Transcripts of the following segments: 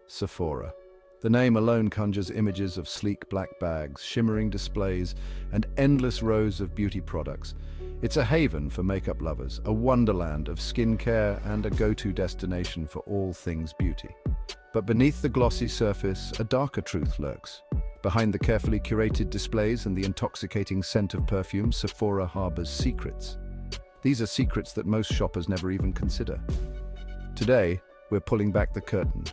Sephora. The name alone conjures images of sleek black bags, shimmering displays, and endless rows of beauty products. It's a haven for makeup lovers, a wonderland of skincare, and a go-to destination for all things beauty. But beneath the glossy surface, a darker truth lurks. Behind the carefully curated displays and the intoxicating scent of perfume, Sephora harbors secrets. These are secrets that most shoppers never even consider. Today, we're pulling back the curtain.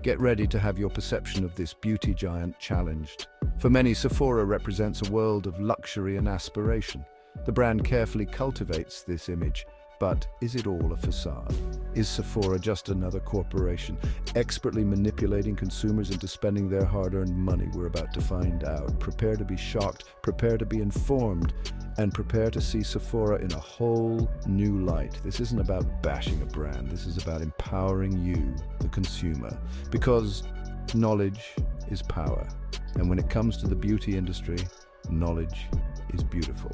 Get ready to have your perception of this beauty giant challenged. For many, Sephora represents a world of luxury and aspiration. The brand carefully cultivates this image, but is it all a facade? Is Sephora just another corporation, expertly manipulating consumers into spending their hard-earned money? We're about to find out. Prepare to be shocked, prepare to be informed, and prepare to see Sephora in a whole new light. This isn't about bashing a brand, this is about empowering you, the consumer, because knowledge is power. And when it comes to the beauty industry, knowledge is beautiful.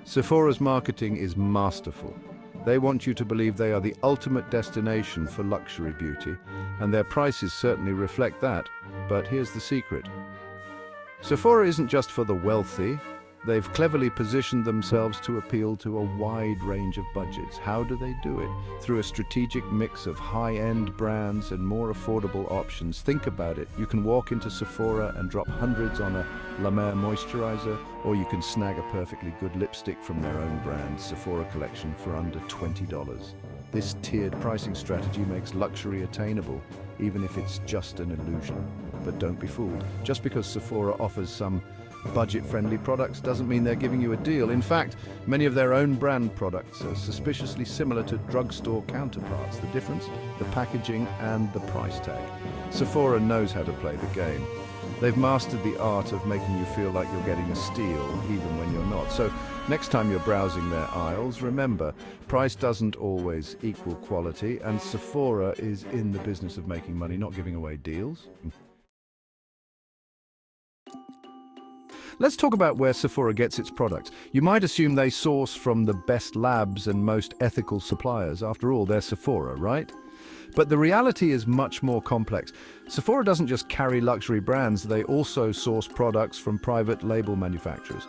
Sephora's marketing is masterful. They want you to believe they are the ultimate destination for luxury beauty, and their prices certainly reflect that. But here's the secret. Sephora isn't just for the wealthy. They've cleverly positioned themselves to appeal to a wide range of budgets. How do they do it? Through a strategic mix of high-end brands and more affordable options. Think about it. You can walk into Sephora and drop hundreds on a La Mer moisturizer, or you can snag a perfectly good lipstick from their own brand, Sephora collection, for under $20. This tiered pricing strategy makes luxury attainable, even if it's just an illusion. But don't be fooled. Just because Sephora offers some budget-friendly products doesn't mean they're giving you a deal. In fact, many of their own brand products are suspiciously similar to drugstore counterparts. The difference? The packaging and the price tag. Sephora knows how to play the game. They've mastered the art of making you feel like you're getting a steal, even when you're not. So next time you're browsing their aisles, remember, price doesn't always equal quality, and Sephora is in the business of making money, not giving away deals. Let's talk about where Sephora gets its products. You might assume they source from the best labs and most ethical suppliers. After all, they're Sephora, right? But the reality is much more complex. Sephora doesn't just carry luxury brands, they also source products from private label manufacturers.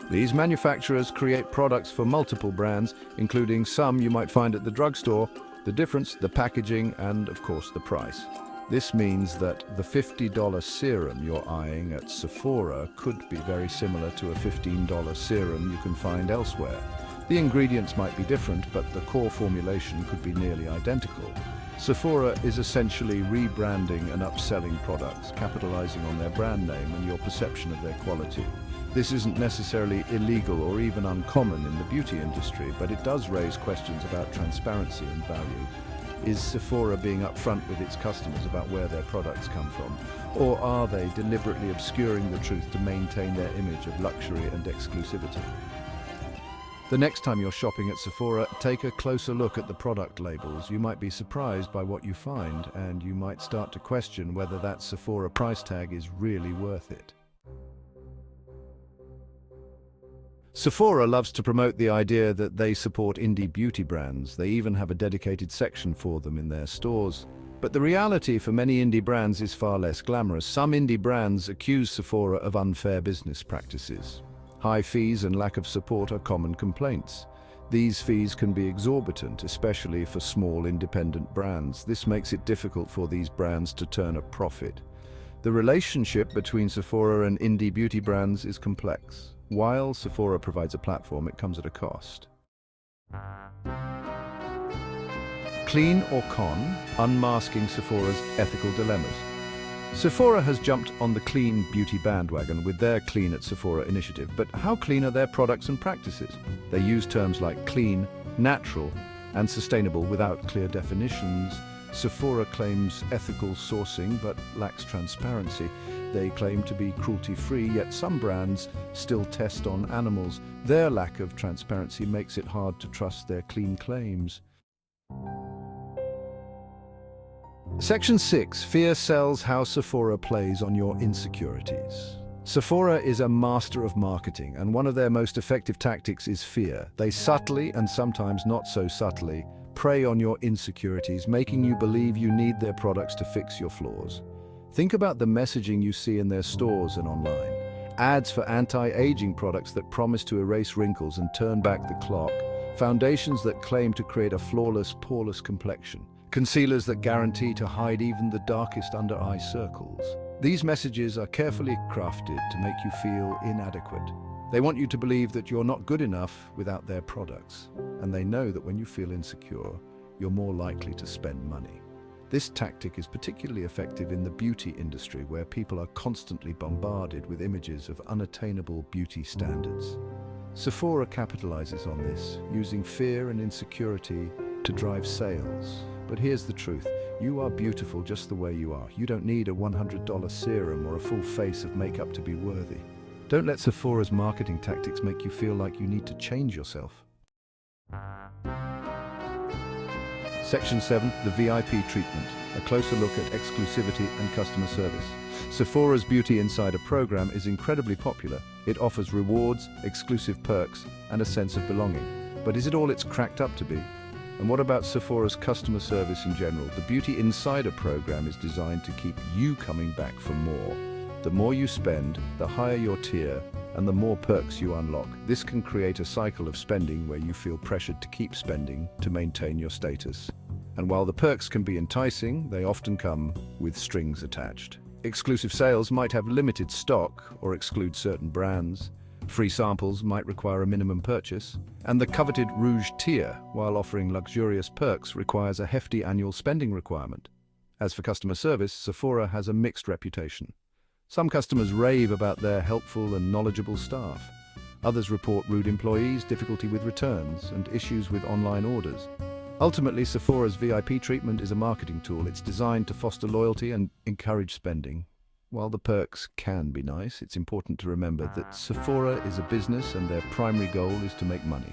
These manufacturers create products for multiple brands, including some you might find at the drugstore. The difference, the packaging, and of course the price. This means that the $50 serum you're eyeing at Sephora could be very similar to a $15 serum you can find elsewhere. The ingredients might be different, but the core formulation could be nearly identical. Sephora is essentially rebranding and upselling products, capitalizing on their brand name and your perception of their quality. This isn't necessarily illegal or even uncommon in the beauty industry, but it does raise questions about transparency and value. Is Sephora being upfront with its customers about where their products come from? Or are they deliberately obscuring the truth to maintain their image of luxury and exclusivity? The next time you're shopping at Sephora, take a closer look at the product labels. You might be surprised by what you find, and you might start to question whether that Sephora price tag is really worth it. Sephora loves to promote the idea that they support indie beauty brands. They even have a dedicated section for them in their stores. But the reality for many indie brands is far less glamorous. Some indie brands accuse Sephora of unfair business practices. High fees and lack of support are common complaints. These fees can be exorbitant, especially for small independent brands. This makes it difficult for these brands to turn a profit. The relationship between Sephora and indie beauty brands is complex. While Sephora provides a platform, it comes at a cost. Clean or con? Unmasking Sephora's ethical dilemmas. Sephora has jumped on the clean beauty bandwagon with their Clean at Sephora initiative, but how clean are their products and practices? They use terms like clean, natural, and sustainable without clear definitions. Sephora claims ethical sourcing but lacks transparency. They claim to be cruelty-free, yet some brands still test on animals. Their lack of transparency makes it hard to trust their clean claims. Section 6. Fear sells how Sephora plays on your insecurities. Sephora is a master of marketing, and one of their most effective tactics is fear. They subtly, and sometimes not so subtly, prey on your insecurities, making you believe you need their products to fix your flaws. Think about the messaging you see in their stores and online. Ads for anti-aging products that promise to erase wrinkles and turn back the clock. Foundations that claim to create a flawless, poreless complexion. Concealers that guarantee to hide even the darkest under-eye circles. These messages are carefully crafted to make you feel inadequate. They want you to believe that you're not good enough without their products, and they know that when you feel insecure, you're more likely to spend money. This tactic is particularly effective in the beauty industry, where people are constantly bombarded with images of unattainable beauty standards. Sephora capitalizes on this, using fear and insecurity to drive sales. But here's the truth. You are beautiful just the way you are. You don't need a $100 serum or a full face of makeup to be worthy. Don't let Sephora's marketing tactics make you feel like you need to change yourself. Section 7, the VIP treatment. A closer look at exclusivity and customer service. Sephora's Beauty Insider program is incredibly popular. It offers rewards, exclusive perks, and a sense of belonging. But is it all it's cracked up to be? And what about Sephora's customer service in general? The Beauty Insider program is designed to keep you coming back for more. The more you spend, the higher your tier, and the more perks you unlock. This can create a cycle of spending where you feel pressured to keep spending to maintain your status. And while the perks can be enticing, they often come with strings attached. Exclusive sales might have limited stock or exclude certain brands. Free samples might require a minimum purchase. And the coveted Rouge tier, while offering luxurious perks, requires a hefty annual spending requirement. As for customer service, Sephora has a mixed reputation. Some customers rave about their helpful and knowledgeable staff. Others report rude employees, difficulty with returns, and issues with online orders. Ultimately, Sephora's VIP treatment is a marketing tool. It's designed to foster loyalty and encourage spending. While the perks can be nice, it's important to remember that Sephora is a business and their primary goal is to make money.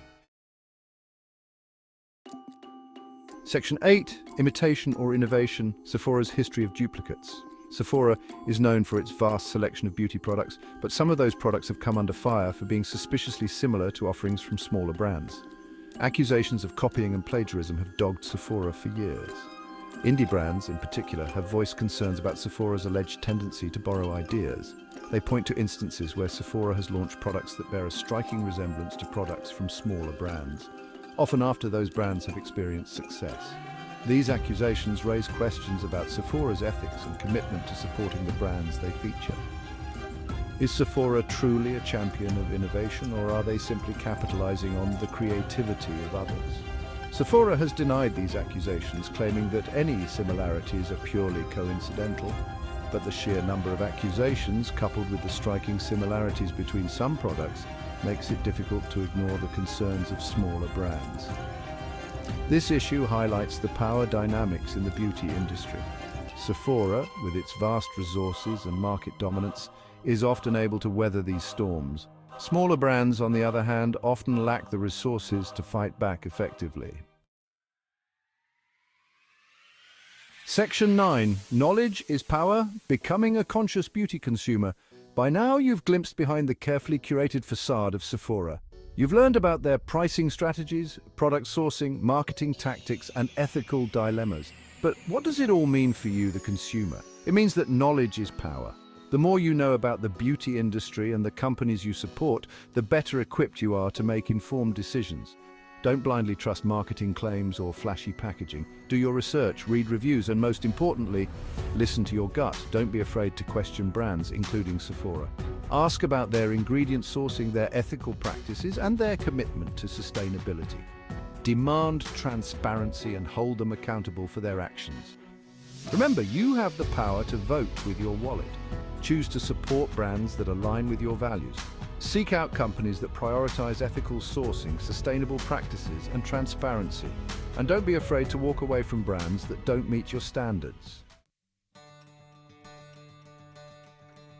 Section 8, imitation or innovation, Sephora's history of duplicates. Sephora is known for its vast selection of beauty products, but some of those products have come under fire for being suspiciously similar to offerings from smaller brands. Accusations of copying and plagiarism have dogged Sephora for years. Indie brands, in particular, have voiced concerns about Sephora's alleged tendency to borrow ideas. They point to instances where Sephora has launched products that bear a striking resemblance to products from smaller brands, often after those brands have experienced success. These accusations raise questions about Sephora's ethics and commitment to supporting the brands they feature. Is Sephora truly a champion of innovation, or are they simply capitalizing on the creativity of others? Sephora has denied these accusations, claiming that any similarities are purely coincidental. But the sheer number of accusations, coupled with the striking similarities between some products, makes it difficult to ignore the concerns of smaller brands. This issue highlights the power dynamics in the beauty industry. Sephora, with its vast resources and market dominance, is often able to weather these storms. Smaller brands, on the other hand, often lack the resources to fight back effectively. Section 9. Knowledge is power, becoming a conscious beauty consumer. By now, you've glimpsed behind the carefully curated facade of Sephora. You've learned about their pricing strategies, product sourcing, marketing tactics, and ethical dilemmas. But what does it all mean for you, the consumer? It means that knowledge is power. The more you know about the beauty industry and the companies you support, the better equipped you are to make informed decisions. Don't blindly trust marketing claims or flashy packaging. Do your research, read reviews, and most importantly, listen to your gut. Don't be afraid to question brands, including Sephora. Ask about their ingredient sourcing, their ethical practices, and their commitment to sustainability. Demand transparency and hold them accountable for their actions. Remember, you have the power to vote with your wallet. Choose to support brands that align with your values. Seek out companies that prioritize ethical sourcing, sustainable practices, and transparency. And don't be afraid to walk away from brands that don't meet your standards.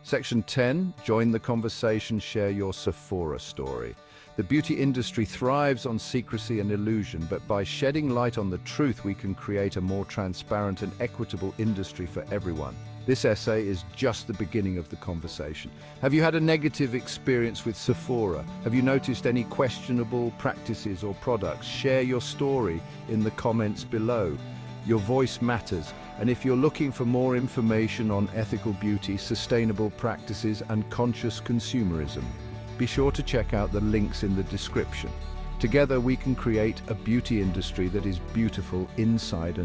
Section 10. Join the conversation, share your Sephora story. The beauty industry thrives on secrecy and illusion, but by shedding light on the truth, we can create a more transparent and equitable industry for everyone. This essay is just the beginning of the conversation. Have you had a negative experience with Sephora? Have you noticed any questionable practices or products? Share your story in the comments below. Your voice matters, and if you're looking for more information on ethical beauty, sustainable practices, and conscious consumerism, be sure to check out the links in the description. Together we can create a beauty industry that is beautiful inside and